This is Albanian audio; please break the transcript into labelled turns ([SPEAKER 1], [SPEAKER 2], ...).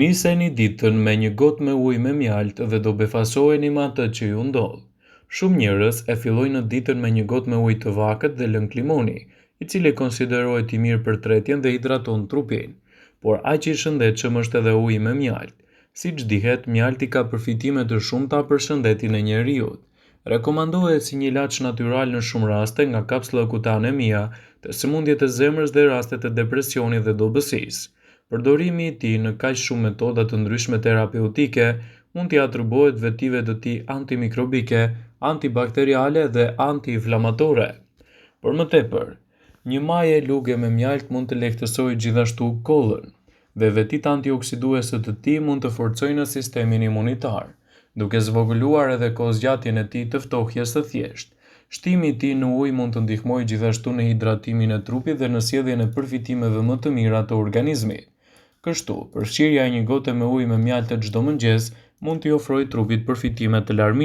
[SPEAKER 1] Niseni ditën me një gotë me ujë me mjaltë dhe do befasoheni me atë që ju ndodh. Shumë njerëz e fillojnë ditën me një gotë me ujë të vakët dhe lëng limoni, i cili konsiderohet i mirë për tretjen dhe hidraton trupin. Por aq i shëndetshëm është edhe uji me mjaltë. Siç dihet, mjalti ka përfitime të shumta për shëndetin e njeriut. Rekomandohet si një ilaç natyral në shumë raste, nga kapsula kutane mia, te sëmundjet e zemrës dhe rastet e depresionit dhe dobësisë. Përdorimi i tij në kaq shumë metoda të ndryshme terapeutike mund t'i atribuohet vetive të tij antimikrobike, antibakteriale dhe antiinflamatore. Për më tepër, një majë luge me mjaltë mund të lehtësojë gjithashtu kollën, dhe vetitë antioksiduese të tij mund të forcojnë sistemin imunitar, duke zvogëluar edhe kohëzgjatjen e tij të ftohjes së thjeshtë. Shtimi i tij në ujë mund të ndihmojë gjithashtu në hidratimin e trupit dhe në sjelljen e përfitimeve më të mira të organizmit. Kështu, përfshirja e një gote me ujë me mjaltë çdo mëngjes mund t'i ofrojë trupit përfitime të larmishme.